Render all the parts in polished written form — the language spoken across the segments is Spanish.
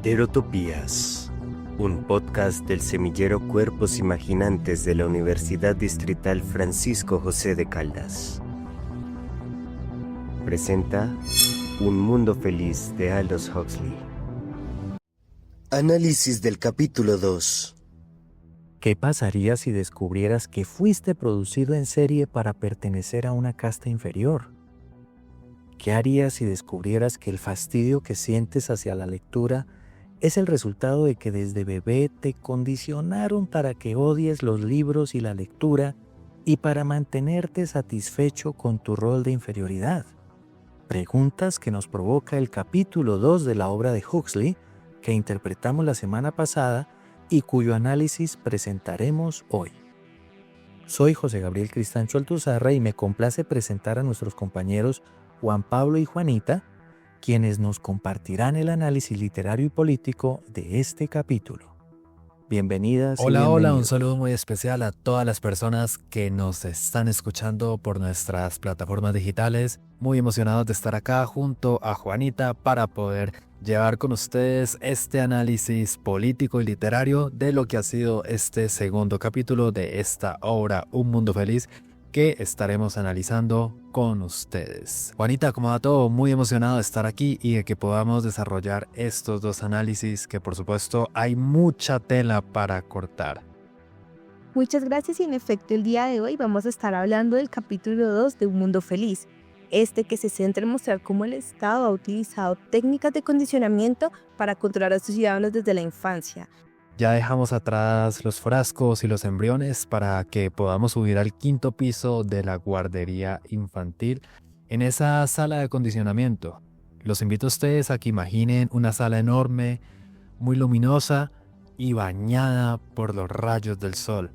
Derotopías, un podcast del semillero Cuerpos Imaginantes de la Universidad Distrital Francisco José de Caldas. Presenta Un Mundo Feliz de Aldous Huxley. Análisis del capítulo 2. ¿Qué pasaría si descubrieras que fuiste producido en serie para pertenecer a una casta inferior? ¿Qué harías si descubrieras que el fastidio que sientes hacia la lectura es el resultado de que desde bebé te condicionaron para que odies los libros y la lectura y para mantenerte satisfecho con tu rol de inferioridad? Preguntas que nos provoca el capítulo 2 de la obra de Huxley que interpretamos la semana pasada y cuyo análisis presentaremos hoy. Soy José Gabriel Cristancho Altuzarra y me complace presentar a nuestros compañeros Juan Pablo y Juanita, quienes nos compartirán el análisis literario y político de este capítulo. Bienvenidas y bienvenidos. Hola, un saludo muy especial a todas las personas que nos están escuchando por nuestras plataformas digitales. Muy emocionados de estar acá junto a Juanita para poder llevar con ustedes este análisis político y literario de lo que ha sido este segundo capítulo de esta obra Un Mundo Feliz que estaremos analizando con ustedes. Juanita, ¿cómo va todo? Muy emocionado de estar aquí y de que podamos desarrollar estos dos análisis que por supuesto hay mucha tela para cortar. Muchas gracias y en efecto el día de hoy vamos a estar hablando del capítulo 2 de Un Mundo Feliz, que se centra en mostrar cómo el Estado ha utilizado técnicas de condicionamiento para controlar a sus ciudadanos desde la infancia. Ya dejamos atrás los frascos y los embriones para que podamos subir al quinto piso de la guardería infantil en esa sala de acondicionamiento. Los invito a ustedes a que imaginen una sala enorme, muy luminosa y bañada por los rayos del sol.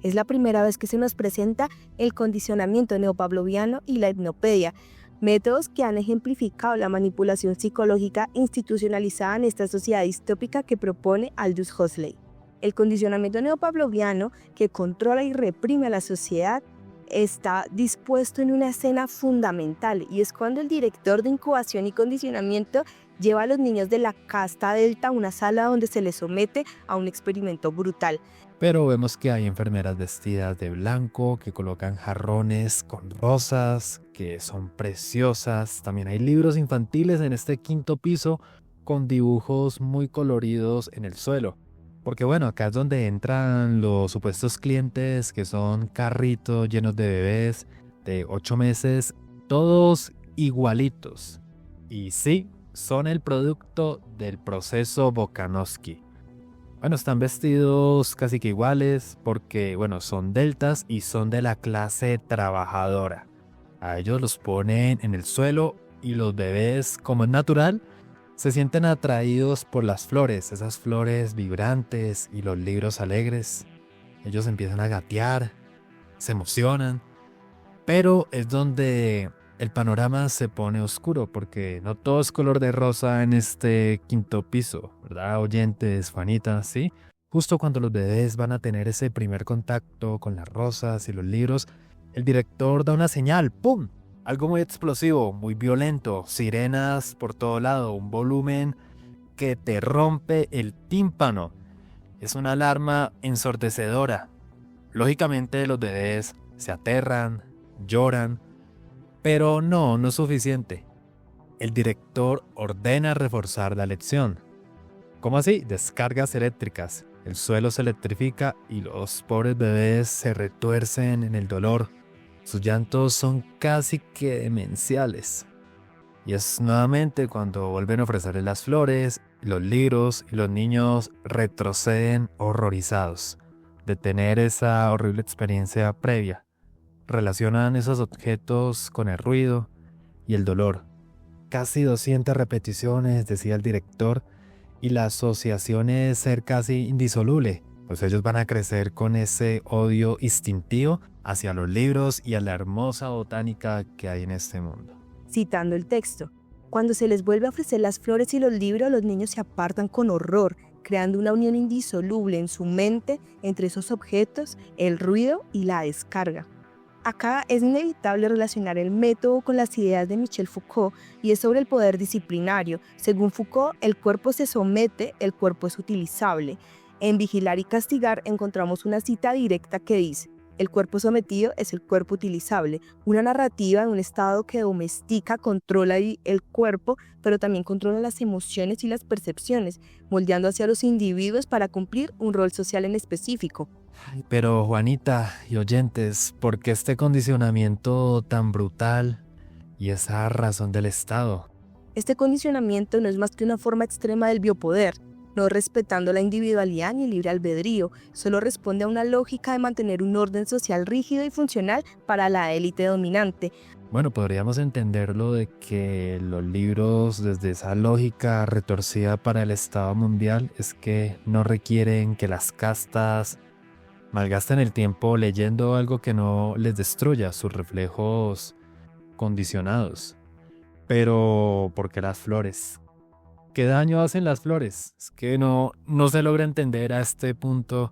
Es la primera vez que se nos presenta el condicionamiento neopavloviano y la hipnopedia, métodos que han ejemplificado la manipulación psicológica institucionalizada en esta sociedad distópica que propone Aldous Huxley. El condicionamiento neopavloviano, que controla y reprime a la sociedad, está dispuesto en una escena fundamental, y es cuando el director de incubación y condicionamiento lleva a los niños de la casta delta a una sala donde se les somete a un experimento brutal. Pero vemos que hay enfermeras vestidas de blanco que colocan jarrones con rosas que son preciosas. También hay libros infantiles en este quinto piso con dibujos muy coloridos en el suelo. Porque bueno, acá es donde entran los supuestos clientes que son carritos llenos de bebés de 8 meses, todos igualitos. Y sí, son el producto del proceso Bokanovsky. Bueno, están vestidos casi que iguales porque, bueno, son deltas y son de la clase trabajadora. A ellos los ponen en el suelo y los bebés, como es natural, se sienten atraídos por las flores, esas flores vibrantes y los libros alegres. Ellos empiezan a gatear, se emocionan, pero es donde el panorama se pone oscuro porque no todo es color de rosa en este quinto piso, ¿verdad, oyentes, Juanita? ¿Sí? Justo cuando los bebés van a tener ese primer contacto con las rosas y los libros, el director da una señal, ¡pum! Algo muy explosivo, muy violento, sirenas por todo lado, un volumen que te rompe el tímpano. Es una alarma ensordecedora. Lógicamente los bebés se aterran, lloran, pero no es suficiente. El director ordena reforzar la lección. ¿Cómo así? Descargas eléctricas. El suelo se electrifica y los pobres bebés se retuercen en el dolor. Sus llantos son casi que demenciales. Y es nuevamente cuando vuelven a ofrecerles las flores, los libros y los niños retroceden horrorizados de tener esa horrible experiencia previa. Relacionan esos objetos con el ruido y el dolor. Casi 200 repeticiones, decía el director, y la asociación es ser casi indisoluble, pues ellos van a crecer con ese odio instintivo hacia los libros y a la hermosa botánica que hay en este mundo. Citando el texto, cuando se les vuelve a ofrecer las flores y los libros, los niños se apartan con horror, creando una unión indisoluble en su mente entre esos objetos, el ruido y la descarga. Acá es inevitable relacionar el método con las ideas de Michel Foucault y es sobre el poder disciplinario. Según Foucault, el cuerpo se somete, el cuerpo es utilizable. En Vigilar y Castigar encontramos una cita directa que dice: el cuerpo sometido es el cuerpo utilizable, una narrativa de un estado que domestica, controla el cuerpo, pero también controla las emociones y las percepciones, moldeando hacia los individuos para cumplir un rol social en específico. Ay, pero Juanita y oyentes, ¿por qué este condicionamiento tan brutal y esa razón del Estado? Este condicionamiento no es más que una forma extrema del biopoder, no respetando la individualidad ni el libre albedrío, solo responde a una lógica de mantener un orden social rígido y funcional para la élite dominante. Bueno, podríamos entenderlo de que los libros, desde esa lógica retorcida para el Estado mundial, es que no requieren que las castas malgasten el tiempo leyendo algo que no les destruya sus reflejos condicionados. Pero, ¿por qué las flores? ¿Qué daño hacen las flores? Es que no se logra entender a este punto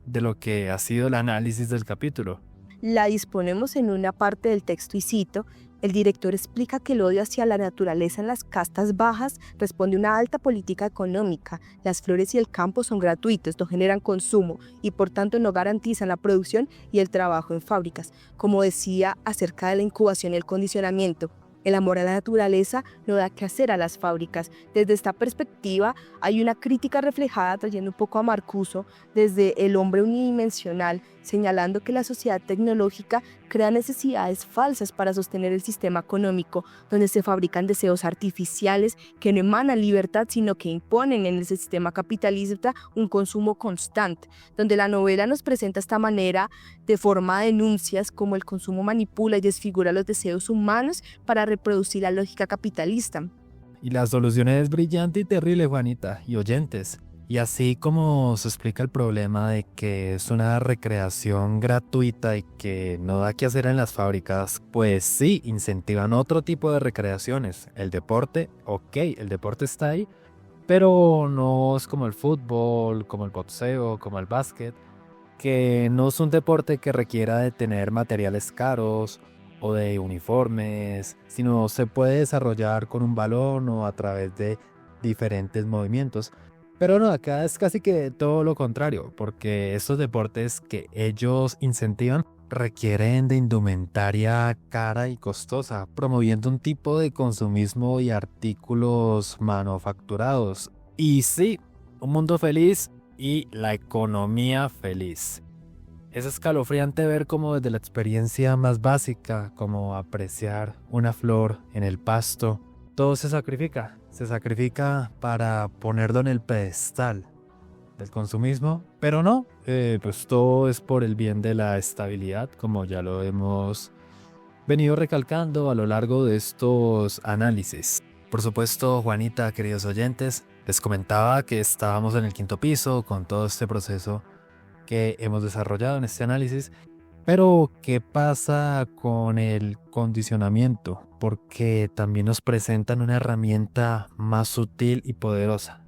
de lo que ha sido el análisis del capítulo. La disponemos en una parte del texto y cito: el director explica que el odio hacia la naturaleza en las castas bajas responde a una alta política económica. Las flores y el campo son gratuitos, no generan consumo y por tanto no garantizan la producción y el trabajo en fábricas. Como decía acerca de la incubación y el condicionamiento, el amor a la naturaleza no da que hacer a las fábricas. Desde esta perspectiva hay una crítica reflejada, trayendo un poco a Marcuse, desde el hombre unidimensional, señalando que la sociedad tecnológica crea necesidades falsas para sostener el sistema económico, donde se fabrican deseos artificiales que no emanan libertad, sino que imponen en ese sistema capitalista un consumo constante, donde la novela nos presenta esta manera de forma de denuncias como el consumo manipula y desfigura los deseos humanos para reproducir la lógica capitalista. Y la solución es brillante y terrible, Juanita y oyentes. Y así como se explica el problema de que es una recreación gratuita y que no da que hacer en las fábricas, pues sí, incentivan otro tipo de recreaciones. El deporte, ok, el deporte está ahí, pero no es como el fútbol, como el boxeo, como el básquet, que no es un deporte que requiera de tener materiales caros o de uniformes, sino se puede desarrollar con un balón o a través de diferentes movimientos. Pero no, acá es casi que todo lo contrario, porque estos deportes que ellos incentivan requieren de indumentaria cara y costosa, promoviendo un tipo de consumismo y artículos manufacturados. Y sí, un mundo feliz y la economía feliz. Es escalofriante ver cómo desde la experiencia más básica, como apreciar una flor en el pasto, todo se sacrifica. Se sacrifica para ponerlo en el pedestal del consumismo, pero no, pues todo es por el bien de la estabilidad, como ya lo hemos venido recalcando a lo largo de estos análisis. Por supuesto, Juanita, queridos oyentes, les comentaba que estábamos en el 5º piso con todo este proceso que hemos desarrollado en este análisis. Pero, ¿qué pasa con el condicionamiento? Porque también nos presentan una herramienta más sutil y poderosa.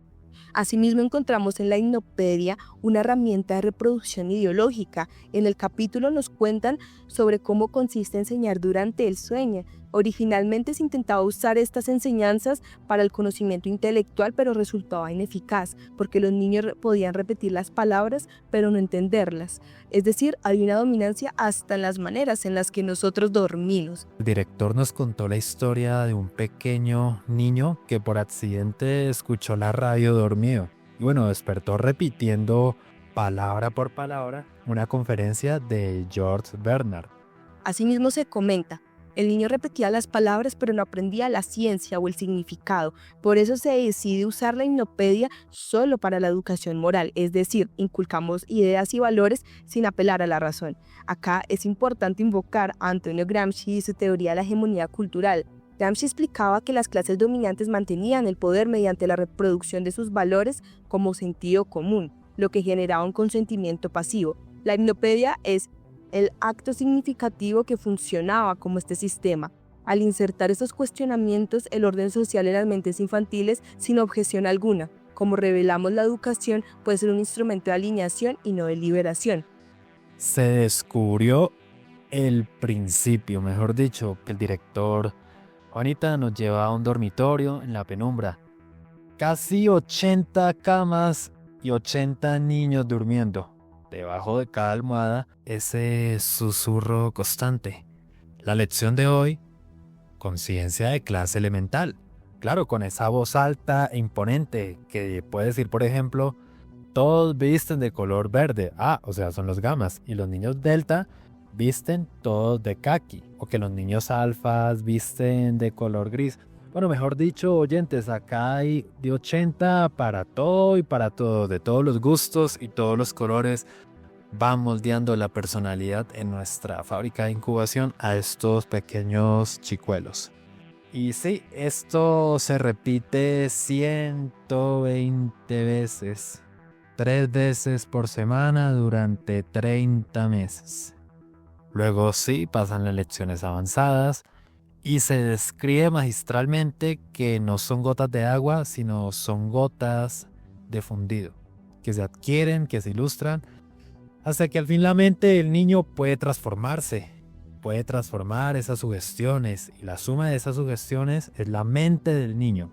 Asimismo, encontramos en la hipnopedia una herramienta de reproducción ideológica. En el capítulo nos cuentan sobre cómo consiste enseñar durante el sueño. Originalmente se intentaba usar estas enseñanzas para el conocimiento intelectual, pero resultaba ineficaz, porque los niños podían repetir las palabras, pero no entenderlas. Es decir, hay una dominancia hasta en las maneras en las que nosotros dormimos. El director nos contó la historia de un pequeño niño que por accidente escuchó la radio dormido. Y bueno, despertó repitiendo palabra por palabra una conferencia de George Bernard. Asimismo se comenta: el niño repetía las palabras pero no aprendía la ciencia o el significado. Por eso se decide usar la hipnopedia solo para la educación moral, es decir, inculcamos ideas y valores sin apelar a la razón. Acá es importante invocar a Antonio Gramsci y su teoría de la hegemonía cultural. Gramsci explicaba que las clases dominantes mantenían el poder mediante la reproducción de sus valores como sentido común, lo que generaba un consentimiento pasivo. La hipnopedia es el acto significativo que funcionaba como este sistema. Al insertar estos cuestionamientos, el orden social en las mentes infantiles sin objeción alguna. Como revelamos, la educación puede ser un instrumento de alineación y no de liberación. Se descubrió el principio, mejor dicho, que el director Juanita nos lleva a un dormitorio en la penumbra. Casi 80 camas y 80 niños durmiendo. Debajo de cada almohada, ese susurro constante. La lección de hoy, conciencia de clase elemental. Claro, con esa voz alta e imponente que puede decir, por ejemplo, todos visten de color verde. O sea, son los gamas. Y los niños delta visten todos de caqui. O que los niños alfas visten de color gris. Bueno, mejor dicho, oyentes, acá hay de 80 para todo y para todo. De todos los gustos y todos los colores. Va moldeando la personalidad en nuestra fábrica de incubación a estos pequeños chicuelos. Y sí, esto se repite 120 veces. 3 veces por semana durante 30 meses. Luego sí, pasan las lecciones avanzadas y se describe magistralmente que no son gotas de agua, sino son gotas de fundido, que se adquieren, que se ilustran, hasta que al fin la mente del niño puede transformarse, puede transformar esas sugestiones, y la suma de esas sugestiones es la mente del niño.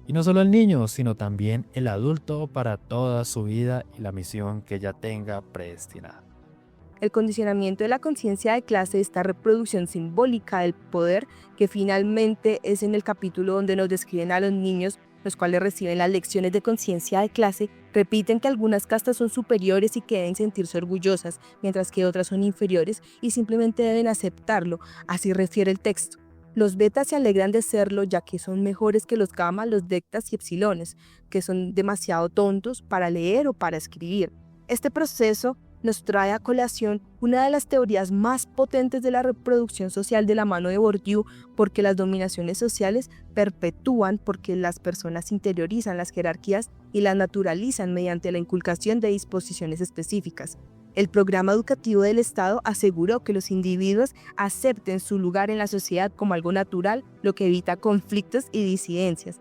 Y no solo el niño, sino también el adulto para toda su vida y la misión que ya tenga predestinada. El condicionamiento de la conciencia de clase, esta reproducción simbólica del poder, que finalmente es en el capítulo donde nos describen a los niños, los cuales reciben las lecciones de conciencia de clase, repiten que algunas castas son superiores y que deben sentirse orgullosas, mientras que otras son inferiores y simplemente deben aceptarlo, así refiere el texto. Los betas se alegran de serlo ya que son mejores que los gamma, los deltas y epsilones, que son demasiado tontos para leer o para escribir. Este proceso nos trae a colación una de las teorías más potentes de la reproducción social de la mano de Bourdieu, porque las dominaciones sociales perpetúan porque las personas interiorizan las jerarquías y las naturalizan mediante la inculcación de disposiciones específicas. El programa educativo del Estado aseguró que los individuos acepten su lugar en la sociedad como algo natural, lo que evita conflictos y disidencias.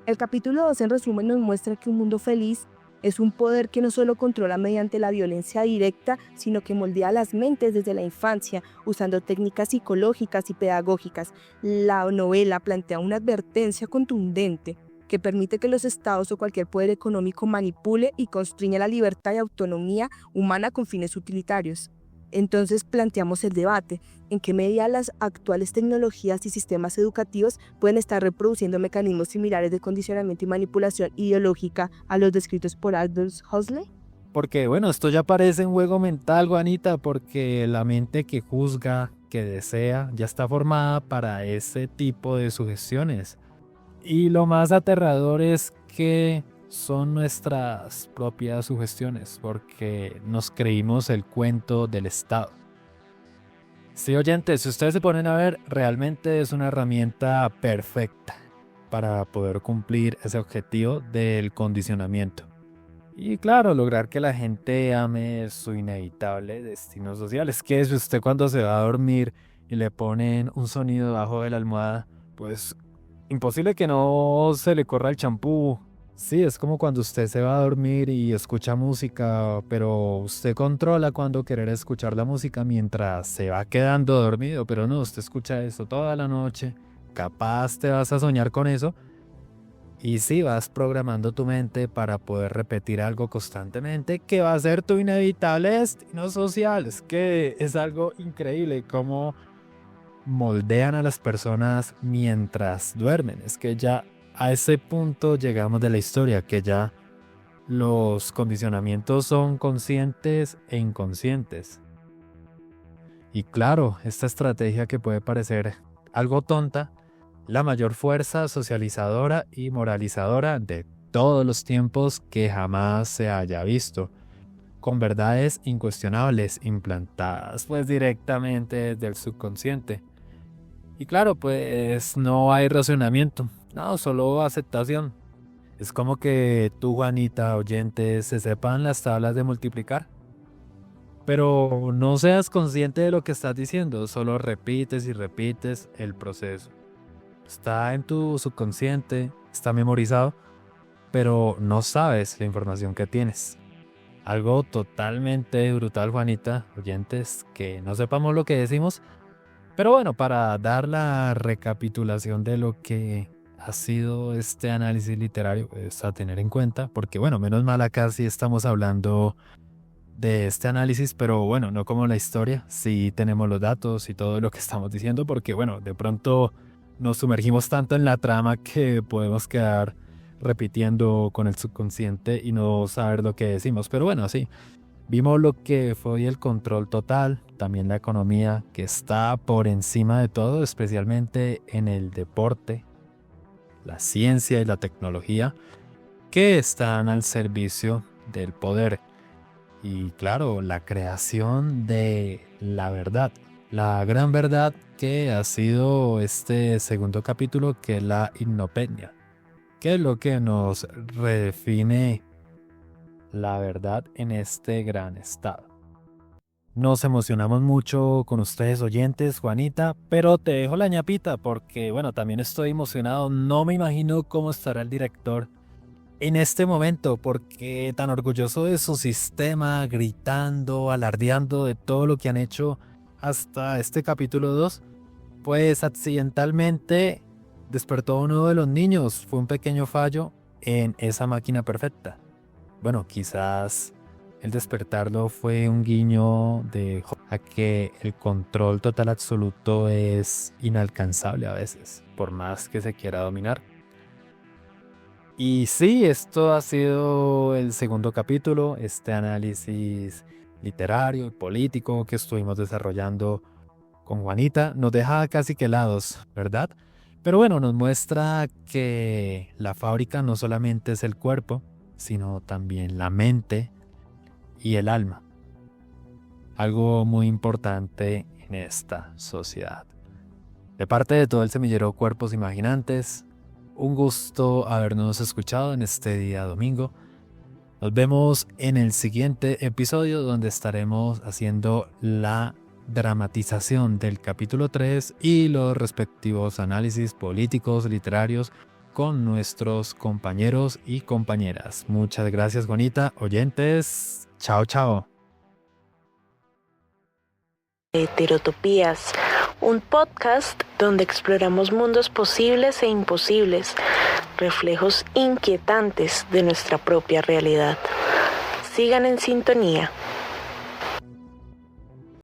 El capítulo 2 en resumen nos muestra que un mundo feliz es un poder que no solo controla mediante la violencia directa, sino que moldea las mentes desde la infancia, usando técnicas psicológicas y pedagógicas. La novela plantea una advertencia contundente que permite que los estados o cualquier poder económico manipule y constriña la libertad y autonomía humana con fines utilitarios. Entonces planteamos el debate: ¿en qué medida las actuales tecnologías y sistemas educativos pueden estar reproduciendo mecanismos similares de condicionamiento y manipulación ideológica a los descritos por Aldous Huxley? Porque bueno, esto ya parece un juego mental, Juanita, porque la mente que juzga, que desea, ya está formada para ese tipo de sugestiones. Y lo más aterrador es que son nuestras propias sugestiones, porque nos creímos el cuento del Estado. Sí, oyentes, si ustedes se ponen a ver, realmente es una herramienta perfecta para poder cumplir ese objetivo del condicionamiento. Y claro, lograr que la gente ame su inevitable destino social. Es que si usted cuando se va a dormir y le ponen un sonido debajo de la almohada, pues imposible que no se le corra el champú. Sí, es como cuando usted se va a dormir y escucha música, pero usted controla cuando querer escuchar la música mientras se va quedando dormido, pero no, usted escucha eso toda la noche, capaz te vas a soñar con eso, y sí, vas programando tu mente para poder repetir algo constantemente que va a ser tu inevitable destino social. Es que es algo increíble cómo moldean a las personas mientras duermen. Es que ya a ese punto llegamos de la historia, que ya los condicionamientos son conscientes e inconscientes. Y claro, esta estrategia que puede parecer algo tonta, la mayor fuerza socializadora y moralizadora de todos los tiempos que jamás se haya visto, con verdades incuestionables implantadas pues directamente desde el subconsciente. Y claro, pues no hay razonamiento. No, solo aceptación. Es como que tú, Juanita, oyentes, se sepan las tablas de multiplicar. Pero no seas consciente de lo que estás diciendo, solo repites y repites el proceso. Está en tu subconsciente, está memorizado, pero no sabes la información que tienes. Algo totalmente brutal, Juanita, oyentes, que no sepamos lo que decimos. Pero bueno, para dar la recapitulación de lo que ha sido este análisis literario, es a tener en cuenta, porque bueno, menos mal acá sí estamos hablando de este análisis, pero bueno, no como la historia, sí tenemos los datos y todo lo que estamos diciendo, porque bueno, de pronto nos sumergimos tanto en la trama que podemos quedar repitiendo con el subconsciente y no saber lo que decimos, pero bueno, sí. Vimos lo que fue el control total, también la economía que está por encima de todo, especialmente en el deporte, la ciencia y la tecnología, que están al servicio del poder. Y claro, la creación de la verdad, la gran verdad que ha sido este segundo capítulo, que es la inopenia, que es lo que nos redefine la verdad en este gran estado. Nos emocionamos mucho con ustedes, oyentes, Juanita, pero te dejo la ñapita porque, bueno, también estoy emocionado. No me imagino cómo estará el director en este momento, porque tan orgulloso de su sistema, gritando, alardeando de todo lo que han hecho hasta este capítulo 2, pues accidentalmente despertó a uno de los niños. Fue un pequeño fallo en esa máquina perfecta. Bueno, quizás el despertarlo fue un guiño a que el control total absoluto es inalcanzable a veces, por más que se quiera dominar. Y sí, esto ha sido el segundo capítulo, este análisis literario y político que estuvimos desarrollando con Juanita. Nos deja casi que helados, ¿verdad? Pero bueno, nos muestra que la fábrica no solamente es el cuerpo, sino también la mente y el alma. Algo muy importante en esta sociedad. De parte de todo el semillero Cuerpos Imaginantes, un gusto habernos escuchado en este día domingo. Nos vemos en el siguiente episodio, donde estaremos haciendo la dramatización del capítulo 3 y los respectivos análisis políticos, literarios, con nuestros compañeros y compañeras. Muchas gracias, Juanita. Oyentes, chao, chao. Heterotopías, un podcast donde exploramos mundos posibles e imposibles, reflejos inquietantes de nuestra propia realidad. Sigan en sintonía.